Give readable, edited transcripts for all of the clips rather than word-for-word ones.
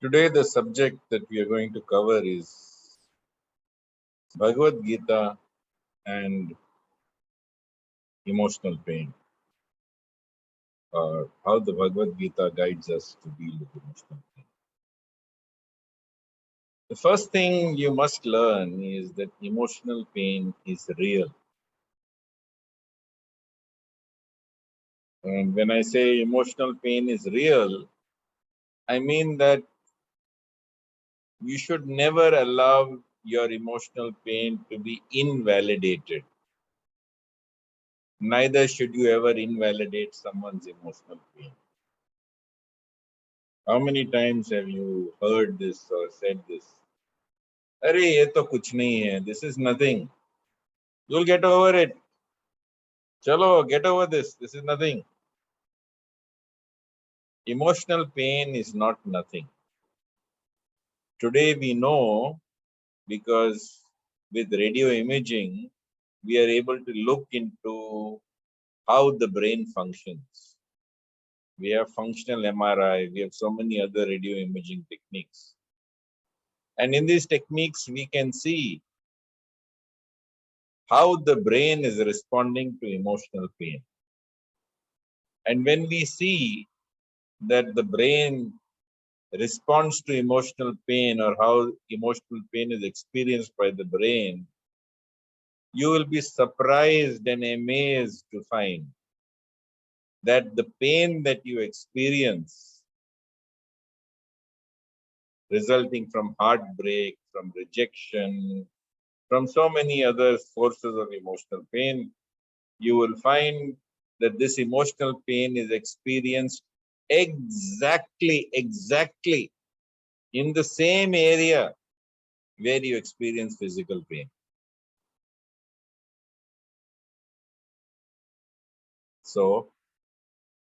Today, the subject that we are going to cover is Bhagavad Gita and emotional pain, or how the Bhagavad Gita guides us to deal with emotional pain. The first thing you must learn is that emotional pain is real. And when I say emotional pain is real, I mean that you should never allow your emotional pain to be invalidated. Neither should you ever invalidate someone's emotional pain. How many times have you heard this or said this? Arey, ye to kuch nahi hai. This is nothing. You'll get over it. Chalo, get over this. This is nothing. Emotional pain is not nothing. Today we know because with radio imaging, we are able to look into how the brain functions. We have functional MRI. We have so many other radio imaging techniques. And in these techniques, we can see how the brain is responding to emotional pain. And when we see that the brain responds to emotional pain or how emotional pain is experienced by the brain, you will be surprised and amazed to find that the pain that you experience resulting from heartbreak, from rejection, from so many other sources of emotional pain, you will find that this emotional pain is experienced exactly in the same area where you experience physical pain. So,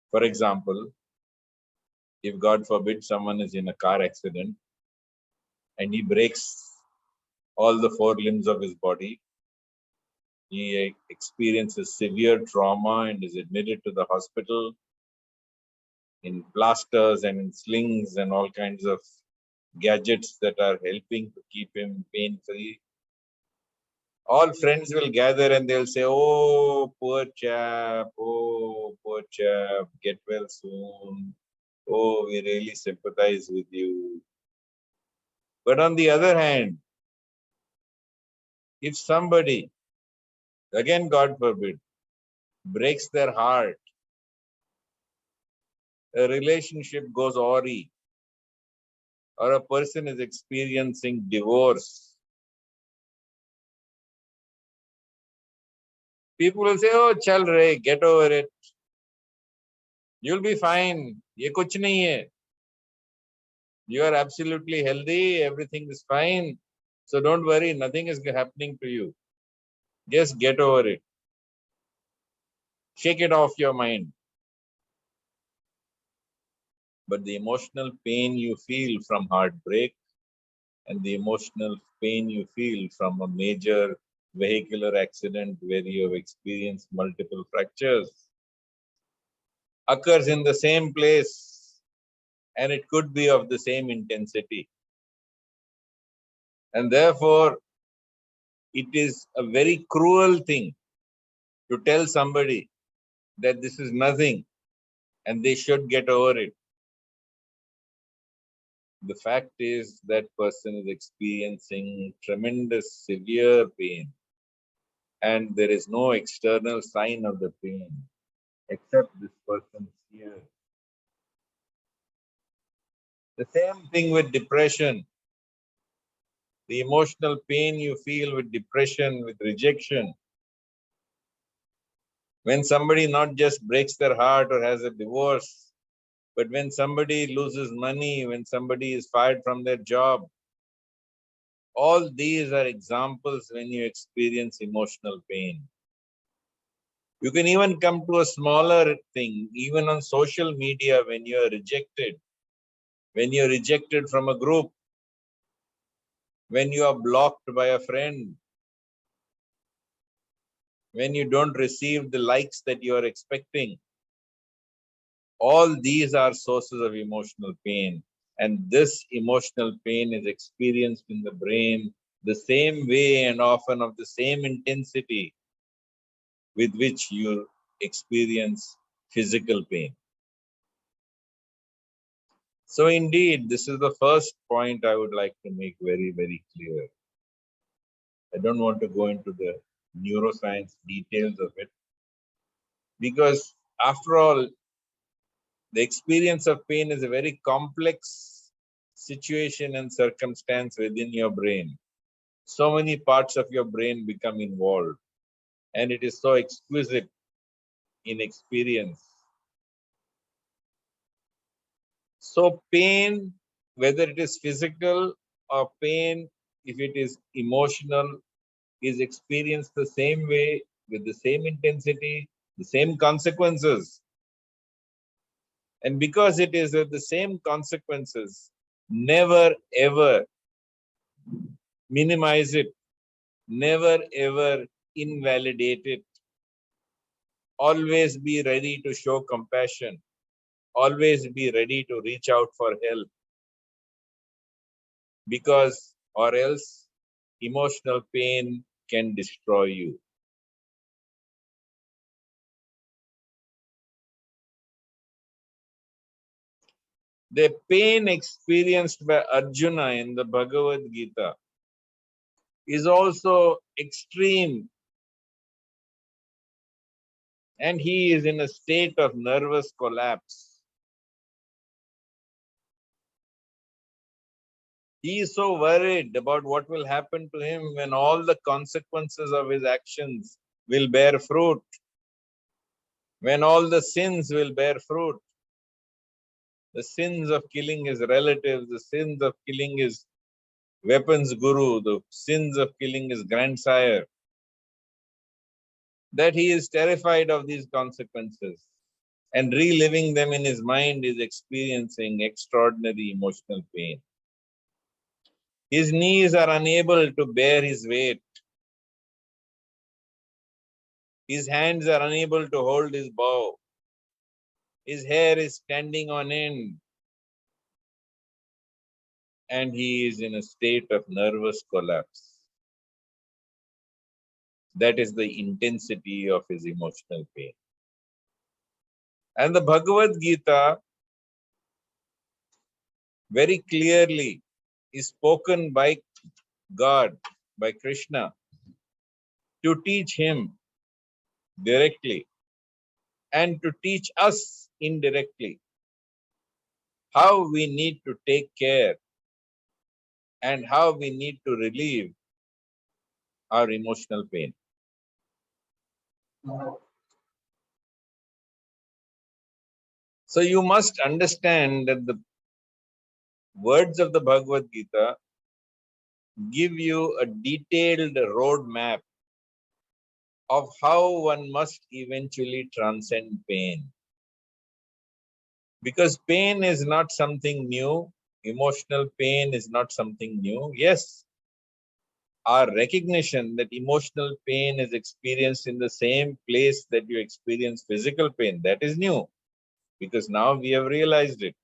for example, if God forbid someone is in a car accident and he breaks all the four limbs of his body, he experiences severe trauma and is admitted to the hospital in plasters and in slings and all kinds of gadgets that are helping to keep him pain free. All friends will gather and they'll say, oh, poor chap, get well soon. Oh, we really sympathize with you. But on the other hand, if somebody, again, God forbid, breaks their heart, a relationship goes awry, or a person is experiencing divorce, people will say, oh, chal re, get over it. You'll be fine. Ye kuch nahi hai. You are absolutely healthy. Everything is fine. So don't worry. Nothing is happening to you. Just get over it. Shake it off your mind. But the emotional pain you feel from heartbreak and the emotional pain you feel from a major vehicular accident where you have experienced multiple fractures occurs in the same place, and it could be of the same intensity. And therefore, it is a very cruel thing to tell somebody that this is nothing and they should get over it. The fact is that person is experiencing tremendous severe pain, and there is no external sign of the pain except this person's fear. The same thing with depression. The emotional pain you feel with depression, with rejection. When somebody not just breaks their heart or has a divorce, but when somebody loses money, when somebody is fired from their job, all these are examples when you experience emotional pain. You can even come to a smaller thing, even on social media when you are rejected, when you are rejected from a group, when you are blocked by a friend, when you don't receive the likes that you are expecting. All these are sources of emotional pain. And this emotional pain is experienced in the brain the same way and often of the same intensity with which you experience physical pain. So indeed, this is the first point I would like to make very, very clear. I don't want to go into the neuroscience details of it, because after all, the experience of pain is a very complex situation and circumstance within your brain. So many parts of your brain become involved, and it is so exquisite in experience. So pain, whether it is physical or pain, if it is emotional, is experienced the same way, with the same intensity, the same consequences. And because it is with the same consequences, never ever minimize it, never ever invalidate it. Always be ready to show compassion. Always be ready to reach out for help. Because, or else, emotional pain can destroy you. The pain experienced by Arjuna in the Bhagavad Gita is also extreme, and he is in a state of nervous collapse. He is so worried about what will happen to him when all the consequences of his actions will bear fruit, when all the sins will bear fruit. The sins of killing his relatives, the sins of killing his weapons guru, the sins of killing his grandsire, that he is terrified of these consequences, and reliving them in his mind is experiencing extraordinary emotional pain. His knees are unable to bear his weight. His hands are unable to hold his bow. His hair is standing on end, and he is in a state of nervous collapse. That is the intensity of his emotional pain. And the Bhagavad Gita very clearly is spoken by God, by Krishna, to teach him directly and to teach us indirectly how we need to take care and how we need to relieve our emotional pain. So you must understand that the words of the Bhagavad Gita give you a detailed roadmap of how one must eventually transcend pain. Because pain is not something new, emotional pain is not something new. Yes, our recognition that emotional pain is experienced in the same place that you experience physical pain, that is new, because now we have realized it.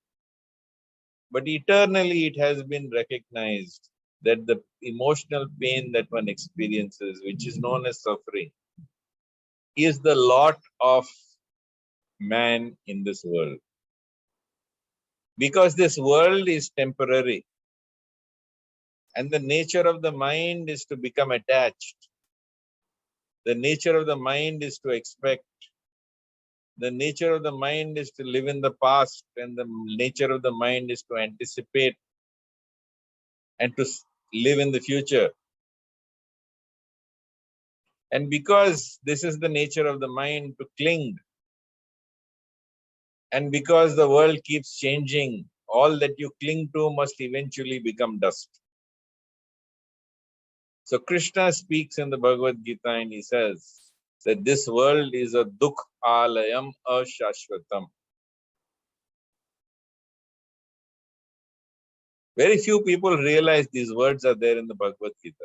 But eternally it has been recognized that the emotional pain that one experiences, which is known as suffering, is the lot of man in this world. Because this world is temporary, and the nature of the mind is to become attached. The nature of the mind is to expect. The nature of the mind is to live in the past, and the nature of the mind is to anticipate and to live in the future. And because this is the nature of the mind to cling, and because the world keeps changing, all that you cling to must eventually become dust. So Krishna speaks in the Bhagavad Gita and he says that this world is a dukh alayam ashashvatam. Very few people realize these words are there in the Bhagavad Gita.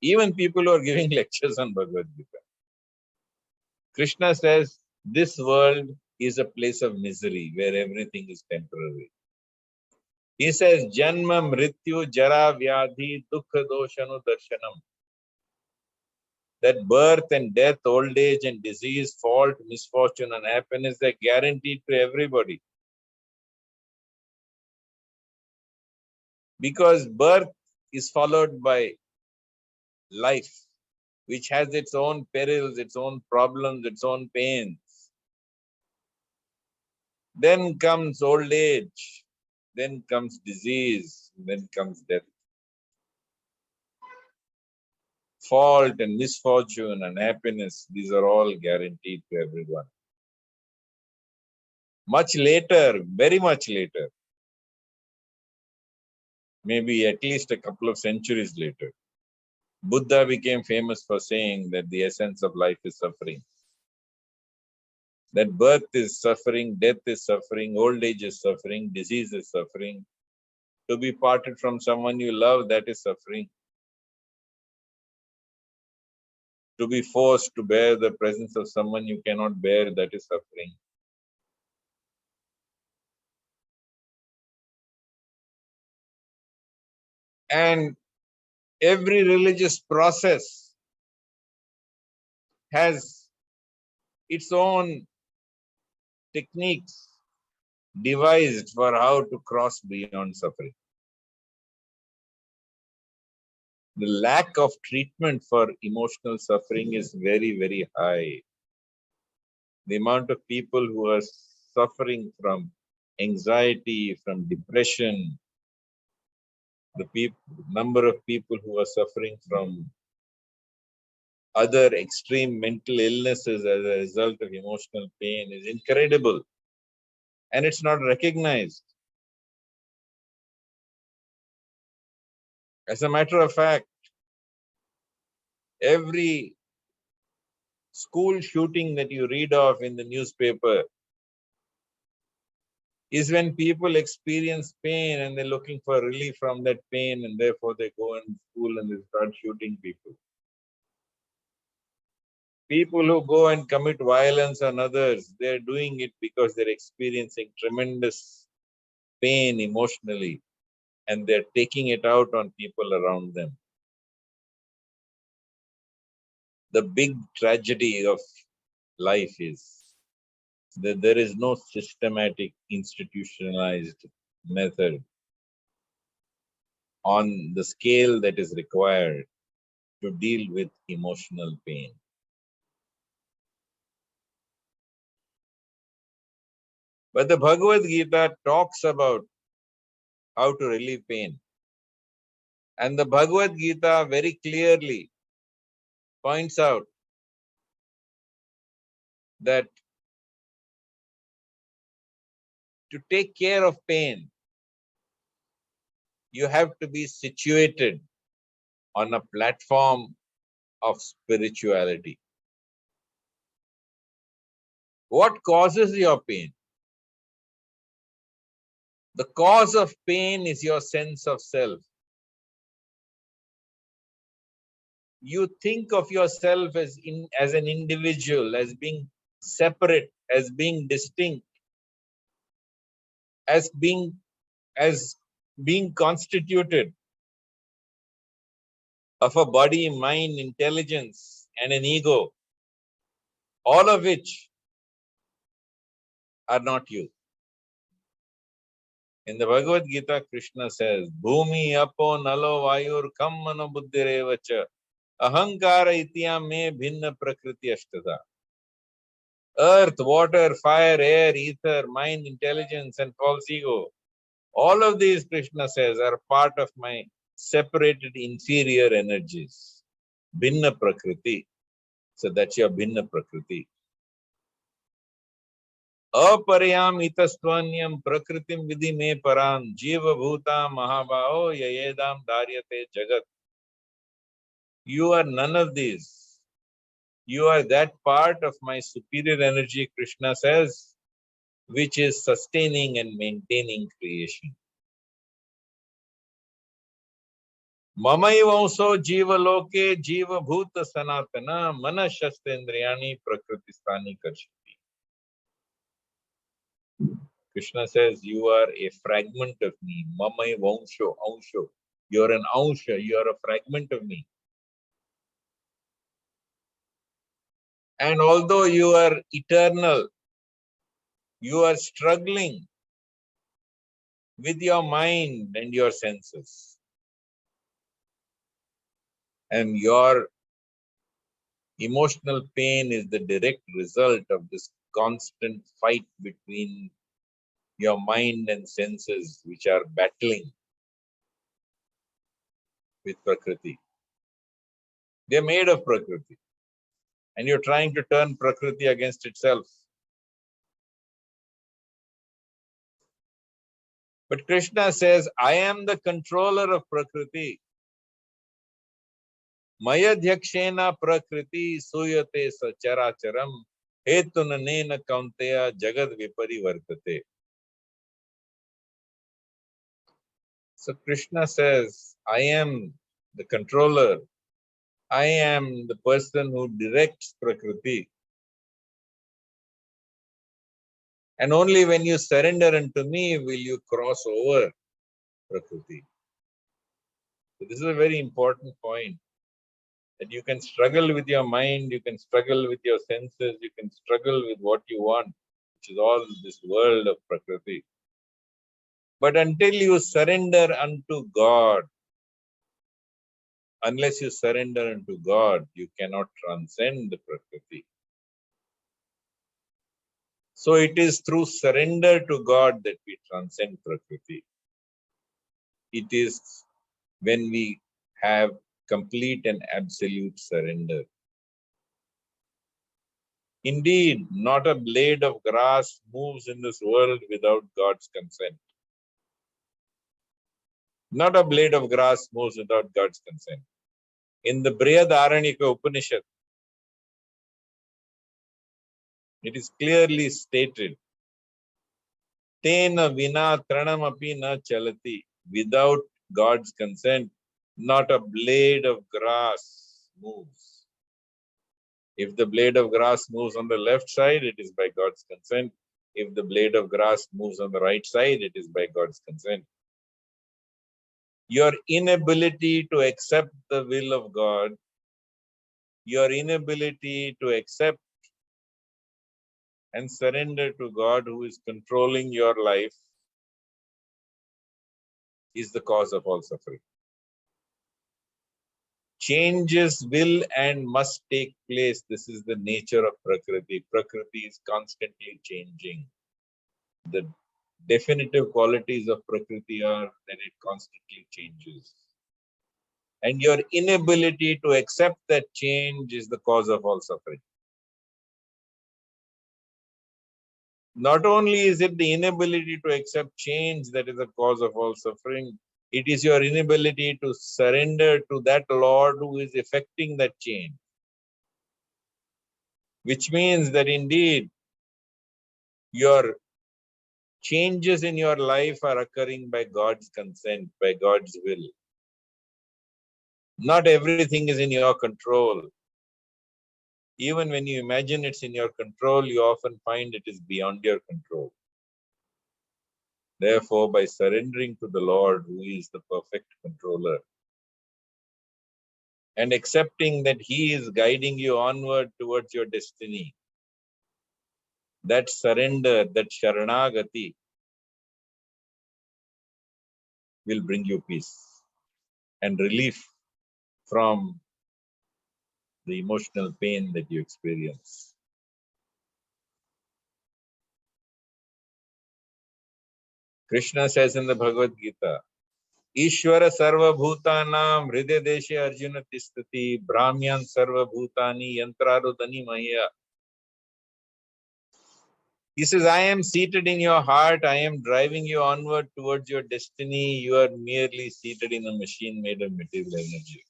Even people who are giving lectures on Bhagavad Gita. Krishna says this world is a place of misery where everything is temporary. He says, Janma, Mrityu, Jara, Vyadhi, Dukha, Doshanu, Darshanam. That birth and death, old age and disease, fault, misfortune and happiness are guaranteed to everybody. Because birth is followed by life, which has its own perils, its own problems, its own pains. Then comes old age, then comes disease, then comes death. Fault and misfortune and happiness, these are all guaranteed to everyone. Much later, very much later, maybe at least a couple of centuries later, Buddha became famous for saying that the essence of life is suffering. That birth is suffering, death is suffering, old age is suffering, disease is suffering. To be parted from someone you love, that is suffering. To be forced to bear the presence of someone you cannot bear, that is suffering. And every religious process has its own techniques devised for how to cross beyond suffering. The lack of treatment for emotional suffering is very, very high. The amount of people who are suffering from anxiety, from depression, the number of people who are suffering from other extreme mental illnesses as a result of emotional pain is incredible. And it's not recognized. As a matter of fact, every school shooting that you read of in the newspaper is when people experience pain and they're looking for relief from that pain, and therefore they go in school and they start shooting people. People who go and commit violence on others, they're doing it because they're experiencing tremendous pain emotionally, and they're taking it out on people around them. The big tragedy of life is that there is no systematic, institutionalized method on the scale that is required to deal with emotional pain. But the Bhagavad Gita talks about how to relieve pain. And the Bhagavad Gita very clearly points out that to take care of pain, you have to be situated on a platform of spirituality. What causes your pain? The cause of pain is your sense of self. You think of yourself as an individual, as being separate, as being distinct, as being constituted of a body, mind, intelligence, and an ego, all of which are not you. In the Bhagavad Gita, Krishna says, Bhumi apo nalo vayur kammano buddhirevacha ahankara ityam me bhinna prakriti ashtata. Earth, water, fire, air, ether, mind, intelligence, and false ego. All of these, Krishna says, are part of my separated inferior energies. Bhinna prakriti. So that's your bhinna prakriti. Aparyam itastvanyam prakritim vidhi me param jiva bhuta mahabhao yayedam dharyate jagat. You are none of these. You are that part of my superior energy, Krishna says, which is sustaining and maintaining creation. Mamaivanso jiva loke jiva bhuta sanatana manashastendriyani prakritistani karshati. Krishna says, you are a fragment of me. Mamai vansho, ansho. You are an ansha, you are a fragment of me. And although you are eternal, you are struggling with your mind and your senses. And your emotional pain is the direct result of this constant fight between your mind and senses, which are battling with Prakriti. They're made of Prakriti. And you're trying to turn Prakriti against itself. But Krishna says, I am the controller of Prakriti. Mayadhyakshena Prakriti suyate sacharacharam hetunanena kaunteya jagad viparivartate. So Krishna says, I am the controller. I am the person who directs Prakriti. And only when you surrender unto me will you cross over Prakriti. So this is a very important point. That you can struggle with your mind, you can struggle with your senses, you can struggle with what you want, which is all this world of Prakriti. But until you surrender unto God, unless you surrender unto God, you cannot transcend the Prakriti. So it is through surrender to God that we transcend Prakriti. It is when we have complete and absolute surrender. Indeed, not a blade of grass moves in this world without God's consent. Not a blade of grass moves without God's consent. In the Brihadaranyaka Upanishad, it is clearly stated, Tena vina tranamapi na chalati. Without God's consent, not a blade of grass moves. If the blade of grass moves on the left side, it is by God's consent. If the blade of grass moves on the right side, it is by God's consent. Your inability to accept the will of God, your inability to accept and surrender to God who is controlling your life is the cause of all suffering. Changes will and must take place. This is the nature of Prakriti. Prakriti is constantly changing. The definitive qualities of Prakriti are that it constantly changes. And your inability to accept that change is the cause of all suffering. Not only is it the inability to accept change that is the cause of all suffering, it is your inability to surrender to that Lord who is effecting that change. Which means that indeed, your changes in your life are occurring by God's consent, by God's will. Not everything is in your control. Even when you imagine it's in your control, you often find it is beyond your control. Therefore, by surrendering to the Lord, who is the perfect controller, and accepting that He is guiding you onward towards your destiny, that surrender, that sharanagati, will bring you peace and relief from the emotional pain that you experience. Krishna says in the Bhagavad Gita, Ishvara sarva bhutanam hridaya deshe arjuna tistati brahmyan sarva bhutani yantrarudani maya. He says, I am seated in your heart, I am driving you onward towards your destiny. You are merely seated in a machine made of material energy.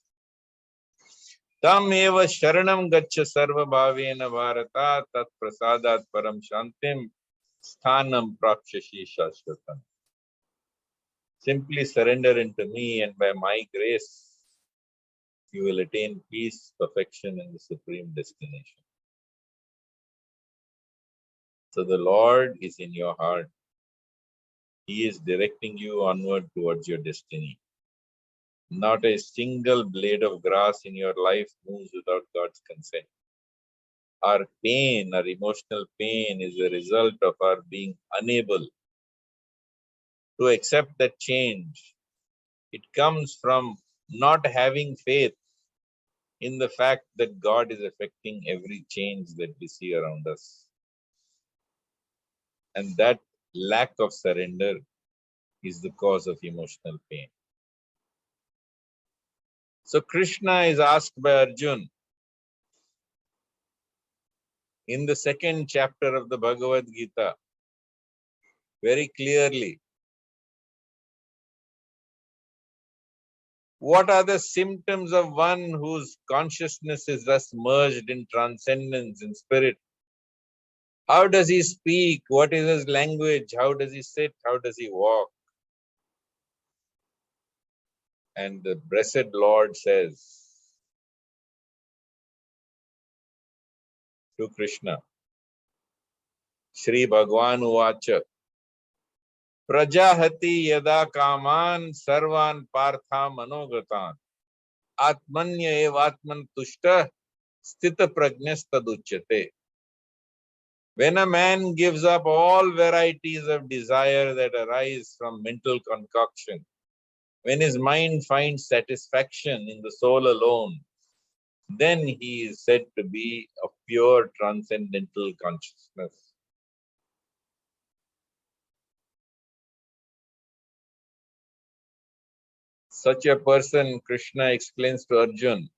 Tam eva sharanam gaccha sarva bhavena bharata tat prasadat param shantim sthanam prakshashi shashvatam. Simply surrender into me, and by my grace, you will attain peace, perfection, and the supreme destination. So the Lord is in your heart. He is directing you onward towards your destiny. Not a single blade of grass in your life moves without God's consent. Our pain, our emotional pain, is a result of our being unable to accept that change. It comes from not having faith in the fact that God is affecting every change that we see around us. And that lack of surrender is the cause of emotional pain. So Krishna is asked by Arjun in the second chapter of the Bhagavad Gita very clearly, what are the symptoms of one whose consciousness is thus merged in transcendence in spirit? How does he speak? What is his language? How does he sit? How does he walk? And the blessed Lord says to Krishna, Shri Bhagwan Uvacha, Prajahati yada kaman sarvan partha manogatan atmanya evatman tushta sthita prajnas taduchyate. When a man gives up all varieties of desire that arise from mental concoction, when his mind finds satisfaction in the soul alone, then he is said to be of pure transcendental consciousness. Such a person, Krishna explains to Arjun,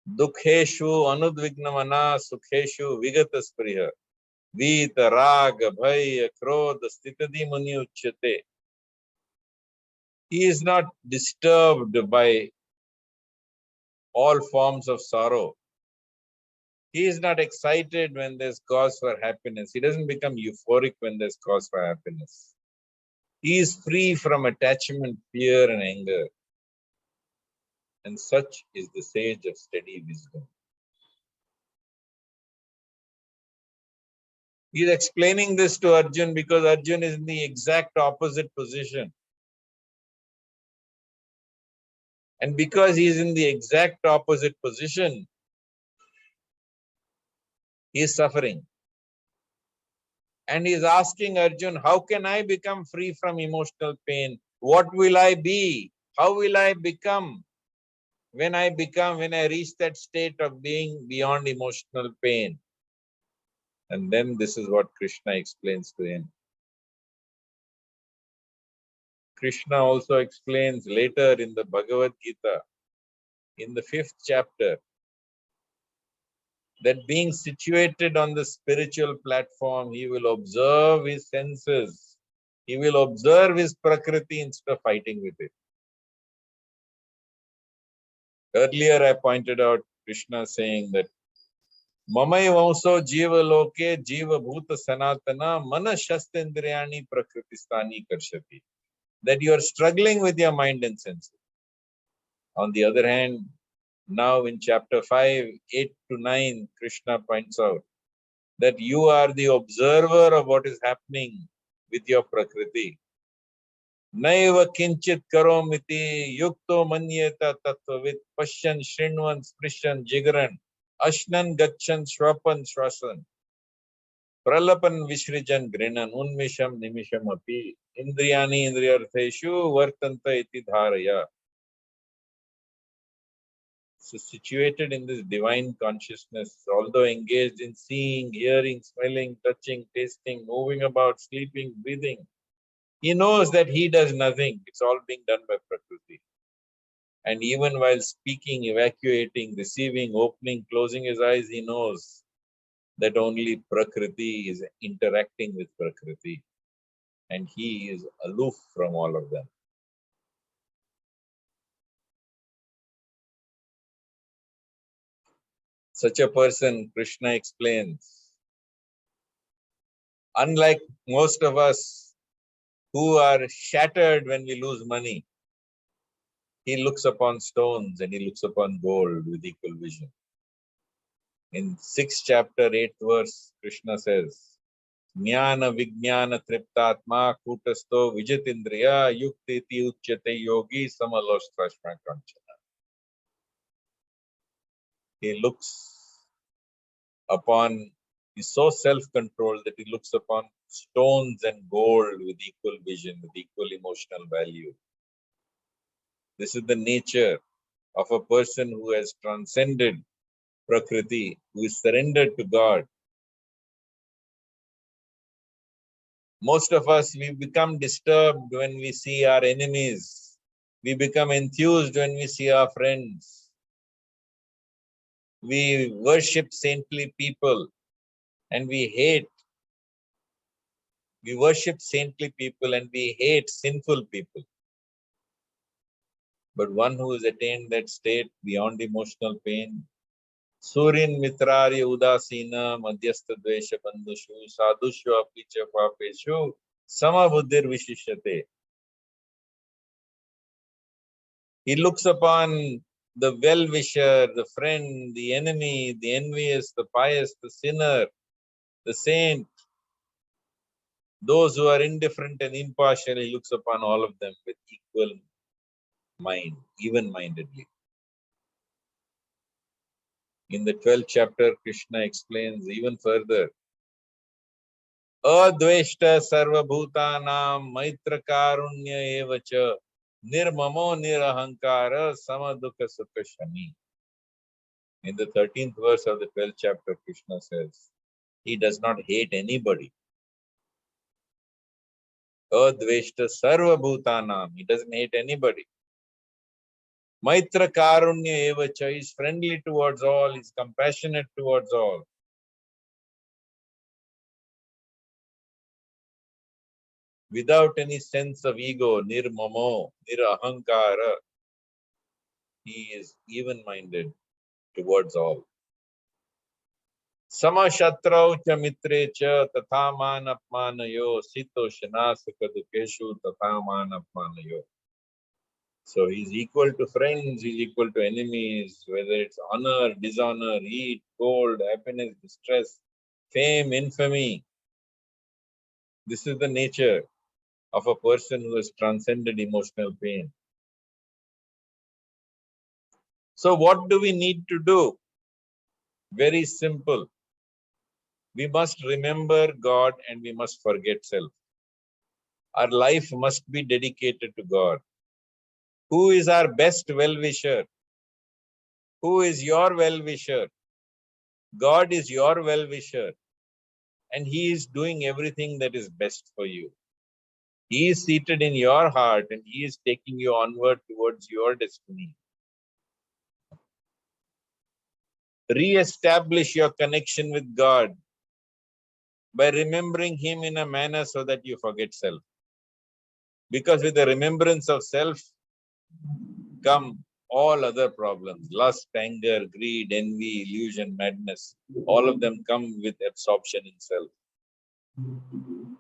Dukheshu anudvignamana sukheshu vigataspriha vita raga bhaya krodha stitadi muni uchyate. He is not disturbed by all forms of sorrow. He is not excited when there's cause for happiness. He doesn't become euphoric when there's cause for happiness. He is free from attachment, fear, and anger. And such is the sage of steady wisdom. He is explaining this to Arjun because Arjun is in the exact opposite position. And because he is in the exact opposite position, he is suffering. And he is asking Arjun, how can I become free from emotional pain? What will I be? How will I become when I reach that state of being beyond emotional pain? And then this is what Krishna explains to him. Krishna also explains later in the Bhagavad Gita, in the 5th chapter, that being situated on the spiritual platform, he will observe his senses. He will observe his prakriti instead of fighting with it. Earlier I pointed out Krishna saying that Mamai Vamso Jiva Loke Jiva Bhuta Sanatana Mana Shastendriyani Prakristani Karshati. That you are struggling with your mind and senses. On the other hand, now in chapter 5, 8 to 9, Krishna points out that you are the observer of what is happening with your Prakriti. Naiva kinchit karomiti yukto manyeta tattvavid pashyan shrinvan sprishan jigaran ashnan gachan shwapan shwasan pralapan vishrijan grinan unmisham nimisham api indriyani indriyartheshu vartanta iti dharaya. So situated in this divine consciousness, although engaged in seeing, hearing, smelling, touching, tasting, moving about, sleeping, breathing, he knows that he does nothing. It's all being done by Prakriti. And even while speaking, evacuating, receiving, opening, closing his eyes, he knows that only Prakriti is interacting with Prakriti. And he is aloof from all of them. Such a person, Krishna explains, unlike most of us who are shattered when we lose money, he looks upon stones and he looks upon gold with equal vision. In 6th chapter, 8th verse, Krishna says, Jnana Vijnana Triptatma Kutasto Vijitindriya Yuktiti Uchyate Yogi Samalostvashma Kanchana. He looks upon, he's so self-controlled that he looks upon stones and gold with equal vision, with equal emotional value. This is the nature of a person who has transcended Prakriti, who is surrendered to God. Most of us, we become disturbed when we see our enemies. We become enthused when we see our friends. We worship saintly people and we hate. We worship saintly people and we hate sinful people. But one who has attained that state beyond emotional pain, Surin Mitrari Udasina Madhyastha Dvesha Bandhushu Sadhushu Apicha Papeshu Samabuddhir Vishishyate. He looks upon the well-wisher, the friend, the enemy, the envious, the pious, the sinner, the saint, those who are indifferent and impartial. He looks upon all of them with equal mind, even-mindedly. In the 12th chapter, Krishna explains even further. Adveshta sarvabhutanam maitra karunya evacha nirmamo nirahankara samadukha sukha shami. In the 13th verse of the 12th chapter, Krishna says, he does not hate anybody. Adveshta sarvabhutanam, he doesn't hate anybody. Maitra karunya evacha, he is friendly towards all, he is compassionate towards all. Without any sense of ego, nirmamo, nirahankara, he is even-minded towards all. Samashatrau cha mitre cha tathaman apmanayo sito shana sukadukeshu tathaman apmanayo. So he's equal to friends, he's equal to enemies, whether it's honor, dishonor, heat, cold, happiness, distress, fame, infamy. This is the nature of a person who has transcended emotional pain. So what do we need to do? Very simple. We must remember God and we must forget self. Our life must be dedicated to God. Who is our best well-wisher? Who is your well-wisher? God is your well-wisher. And he is doing everything that is best for you. He is seated in your heart and he is taking you onward towards your destiny. Re-establish your connection with God by remembering him in a manner so that you forget self. Because with the remembrance of self come all other problems, lust, anger, greed, envy, illusion, madness. All of them come with absorption in self.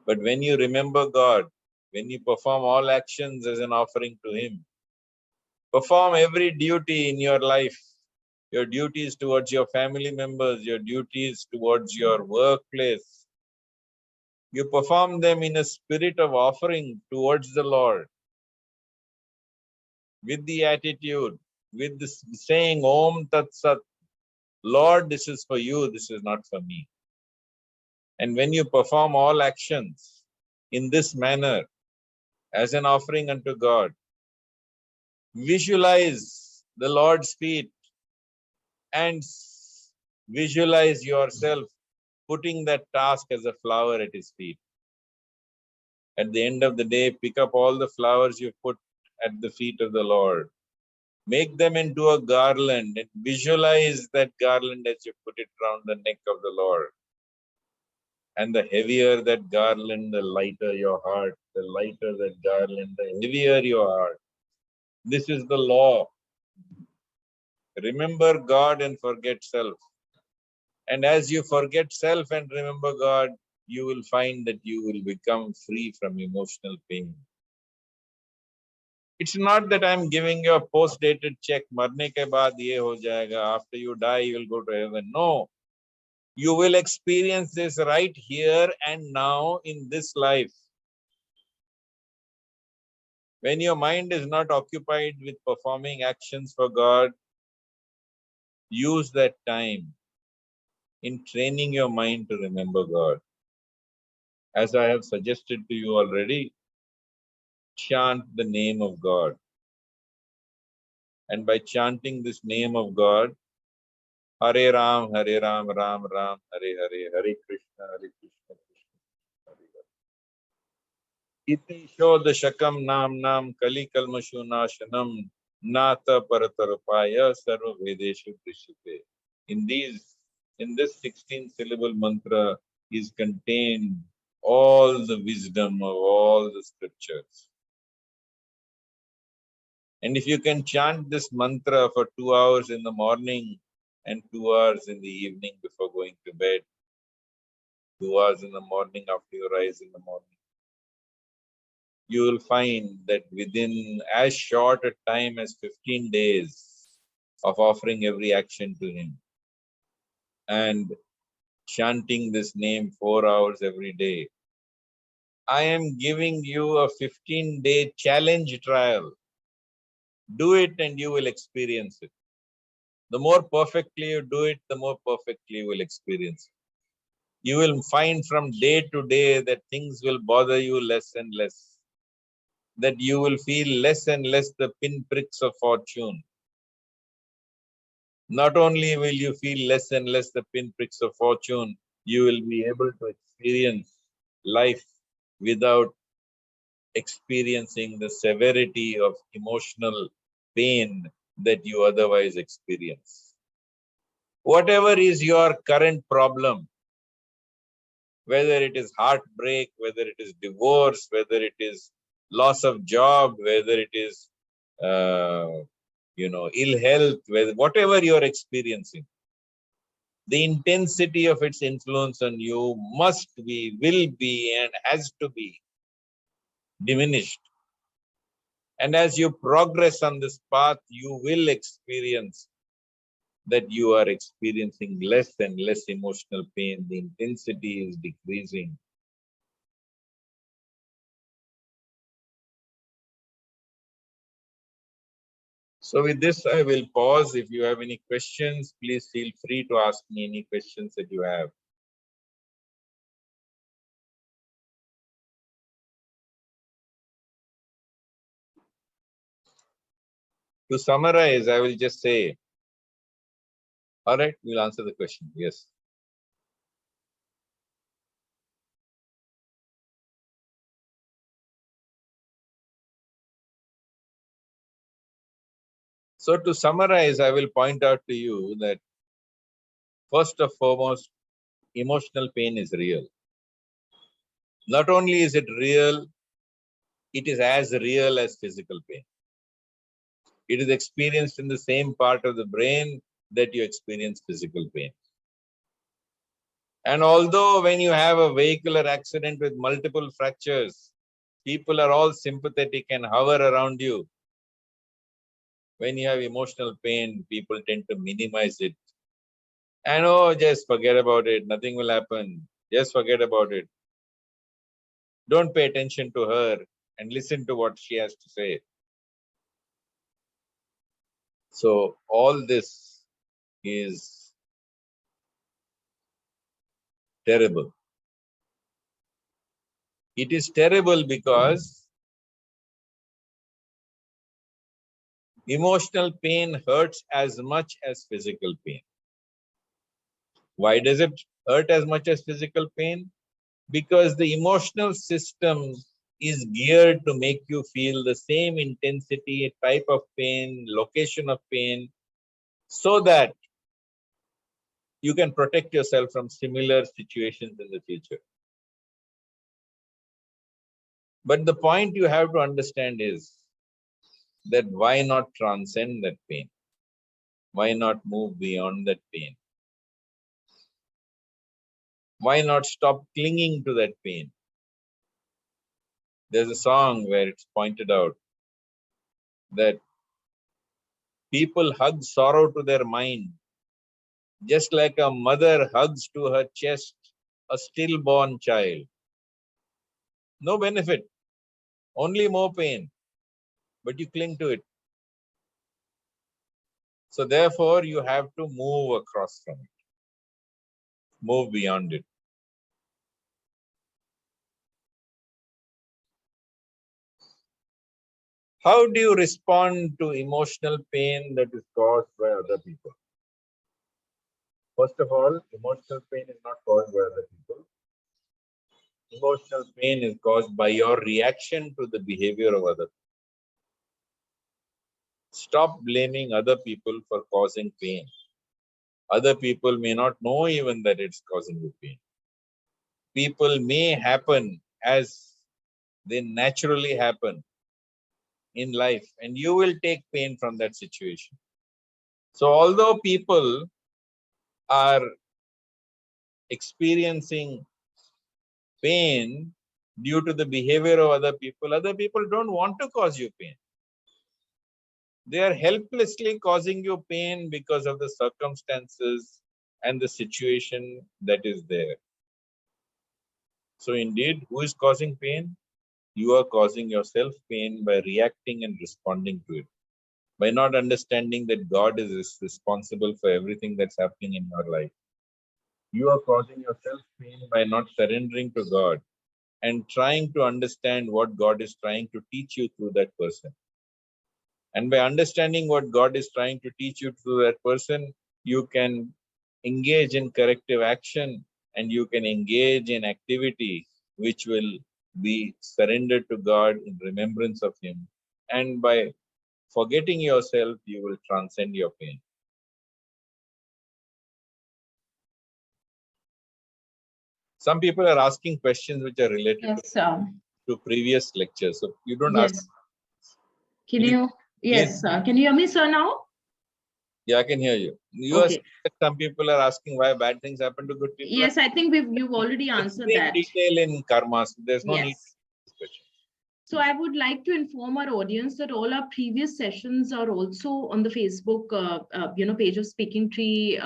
But when you remember God, when you perform all actions as an offering to him, perform every duty in your life, your duties towards your family members, your duties towards your workplace. You perform them in a spirit of offering towards the Lord, with the attitude, with this saying, Om Tat Sat, Lord, this is for you, this is not for me. And when you perform all actions in this manner, as an offering unto God, visualize the Lord's feet and visualize yourself putting that task as a flower at his feet. At the end of the day, pick up all the flowers you put at the feet of the Lord. Make them into a garland and visualize that garland as you put it around the neck of the Lord. And the heavier that garland, the lighter your heart. The lighter that garland, the heavier your heart. This is the law. Remember God and forget self. And as you forget self and remember God, you will find that you will become free from emotional pain. It's not that I'm giving you a post-dated check, marne ke baad ye ho jayega, after you die you will go to heaven. No. You will experience this right here and now in this life. When your mind is not occupied with performing actions for God, use that time in training your mind to remember God. As I have suggested to you already, chant the name of God. And by chanting this name of God, Hare Ram, Ram Ram, Hare Hare, Hare Krishna, Krishna Hare Hare. Iti Shodashakam Nam Nam Kali Kalmashu Nashanam Nata Paratarapaya Sarva Vedeshu Prishite. In this 16 syllable mantra is contained all the wisdom of all the scriptures. And if you can chant this mantra for 2 hours in the morning and 2 hours in the evening before going to bed, 2 hours in the morning after you rise in the morning, you will find that within as short a time as 15 days of offering every action to Him and chanting this name 4 hours every day, I am giving you a 15-day challenge trial. Do it and you will experience it. The more perfectly you do it, the more perfectly you will experience it. You will find from day to day that things will bother you less and less, that you will feel less and less the pinpricks of fortune. Not only will you feel less and less the pinpricks of fortune, you will be able to experience life without experiencing the severity of emotional pain that you otherwise experience. Whatever is your current problem, whether it is heartbreak, whether it is divorce, whether it is loss of job, whether it is ill health, whatever you are experiencing, the intensity of its influence on you must be, will be, and has to be diminished. And as you progress on this path, you will experience that you are experiencing less and less emotional pain. The intensity is decreasing. So with this, I will pause. If you have any questions, please feel free to ask me any questions that you have. To summarize, I will just say, all right, we'll answer the question. Yes. So to summarize, I will point out to you that first and foremost, emotional pain is real. Not only is it real, it is as real as physical pain. It is experienced in the same part of the brain that you experience physical pain. And although when you have a vehicular accident with multiple fractures, people are all sympathetic and hover around you, when you have emotional pain, people tend to minimize it. And oh, just forget about it. Nothing will happen. Just forget about it. Don't pay attention to her and listen to what she has to say. So all this is terrible. It is terrible because emotional pain hurts as much as physical pain. Why does it hurt as much as physical pain? Because the emotional system is geared to make you feel the same intensity, type of pain, location of pain, so that you can protect yourself from similar situations in the future. But the point you have to understand is that why not transcend that pain? Why not move beyond that pain? Why not stop clinging to that pain? There's a song where it's pointed out that people hug sorrow to their mind Just like a mother hugs to her chest a stillborn child. No benefit, only more pain, but you cling to it. So therefore, you have to move across from it, move beyond it. How do you respond to emotional pain that is caused by other people? First of all, emotional pain is not caused by other people. Emotional pain is caused by your reaction to the behavior of other people. Stop blaming other people for causing pain. Other people may not know even that it's causing you pain. People may happen as they naturally happen in life, and you will take pain from that situation. So although people are experiencing pain due to the behavior of other people don't want to cause you pain. They are helplessly causing you pain because of the circumstances and the situation that is there. So indeed, who is causing pain? You are causing yourself pain by reacting and responding to it. By not understanding that God is responsible for everything that's happening in your life. You are causing yourself pain by not surrendering to God and trying to understand what God is trying to teach you through that person. And by understanding what God is trying to teach you through that person, you can engage in corrective action and you can engage in activity which will be surrendered to God in remembrance of Him. And by forgetting yourself, you will transcend your pain. Some people are asking questions which are related to previous lectures. So you don't ask. Can you? Yes, can you hear me, sir, now? Yeah, I can hear you. You okay. Some people are asking why bad things happen to good people. Yes, I think you've already answered that. Detail in karma, so there's no need for this question. So I would like to inform our audience that all our previous sessions are also on the Facebook, page of Speaking Tree,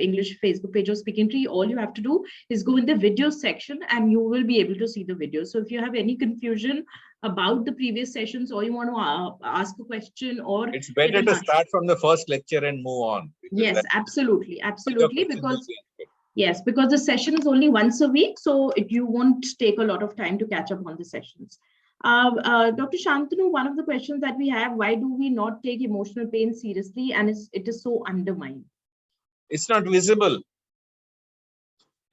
English Facebook page of Speaking Tree. All you have to do is go in the video section and you will be able to see the video. So if you have any confusion about the previous sessions or you want to ask a question or... It's better to start from the first lecture and move on. Yes, absolutely. Absolutely. Because... Yes, because the session is only once a week, so you won't take a lot of time to catch up on the sessions. Dr. Shantanu, one of the questions that we have, why do we not take emotional pain seriously and it is so undermined? It's not visible.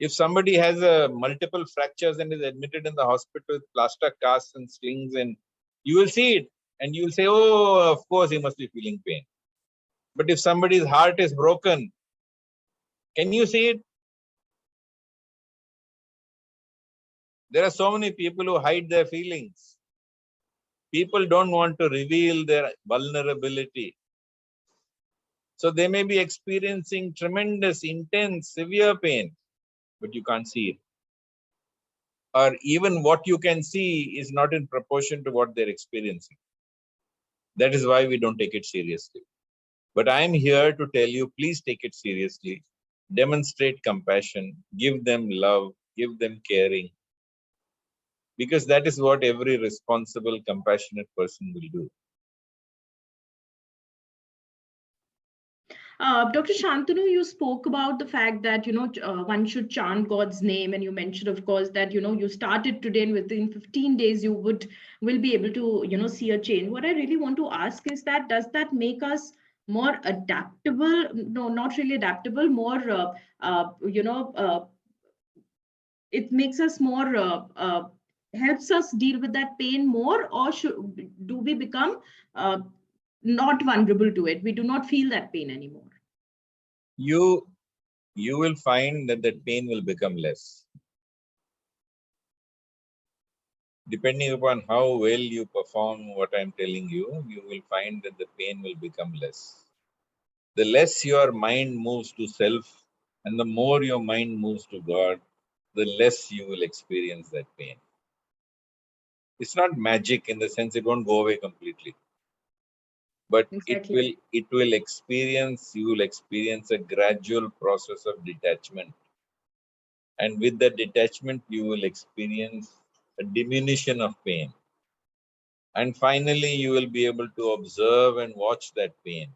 If somebody has multiple fractures and is admitted in the hospital with plaster casts and slings, and you will see it and you will say, oh, of course he must be feeling pain. But if somebody's heart is broken, can you see it? There are so many people who hide their feelings. People don't want to reveal their vulnerability. So they may be experiencing tremendous, intense, severe pain, but you can't see it. Or even what you can see is not in proportion to what they're experiencing. That is why we don't take it seriously. But I'm here to tell you, please take it seriously. Demonstrate compassion, give them love, give them caring. Because that is what every responsible, compassionate person will do. Dr. Shantanu, you spoke about the fact that, one should chant God's name. And you mentioned, of course, that, you started today and within 15 days, you will be able to, see a change. What I really want to ask is that, does that make us more adaptable? No, not really adaptable, more, it makes us more, helps us deal with that pain more, or do we become not vulnerable to it? We do not feel that pain anymore. You will find that pain will become less. Depending upon how well you perform what I'm telling you, you will find that the pain will become less. The less your mind moves to self and the more your mind moves to God, the less you will experience that pain. It's not magic in the sense it won't go away completely. but Exactly. you will experience a gradual process of detachment. And with the detachment, you will experience a diminution of pain. And finally, you will be able to observe and watch that pain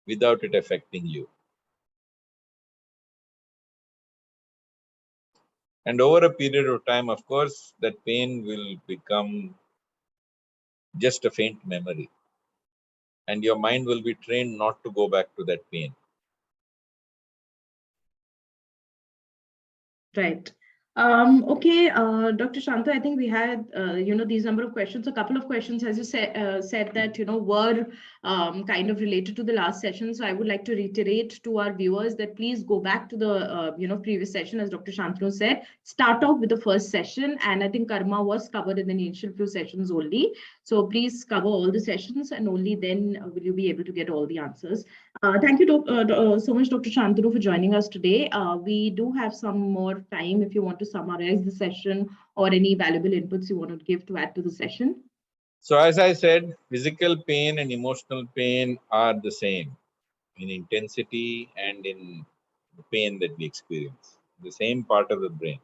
without it affecting you. And over a period of time, of course, that pain will become just a faint memory. And your mind will be trained not to go back to that pain. Right. Okay, Dr. Shanta, I think we had, these number of questions. A couple of questions, as you said that, were kind of related to the last session. So I would like to reiterate to our viewers that please go back to the, previous session, as Dr. Shantanu said, start off with the first session. And I think karma was covered in the initial few sessions only. So please cover all the sessions and only then will you be able to get all the answers. Thank you so much, Dr. Shantanu, for joining us today. We do have some more time if you want to summarize the session or any valuable inputs you want to give to add to the session. So as I said, physical pain and emotional pain are the same in intensity and in the pain that we experience, the same part of the brain.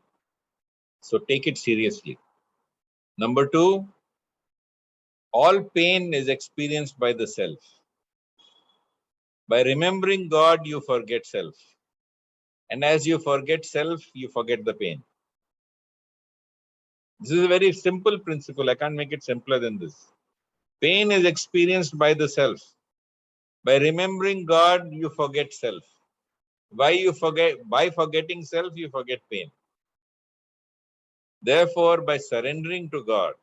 So take it seriously. Number two, all pain is experienced by the self. By remembering God, you forget self. And as you forget self, you forget the pain. This is a very simple principle. I can't make it simpler than this. Pain is experienced by the self. By remembering God, you forget self. Why you forget? By forgetting self, you forget pain. Therefore, by surrendering to God,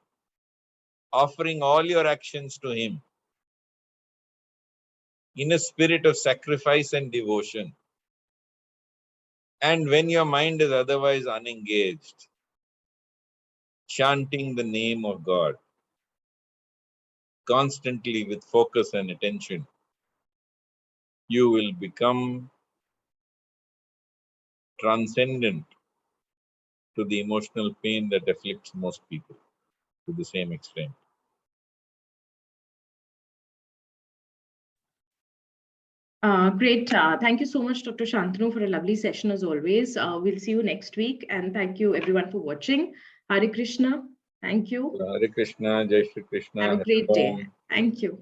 offering all your actions to Him in a spirit of sacrifice and devotion, and when your mind is otherwise unengaged, chanting the name of God constantly with focus and attention, you will become transcendent to the emotional pain that afflicts most people to the same extent. Great. Thank you so much, Dr. Shantanu, for a lovely session as always. We'll see you next week. And thank you, everyone, for watching. Hare Krishna. Thank you. Hare Krishna, Jai Shri Have Krishna, a Hare great day. Om. Thank you.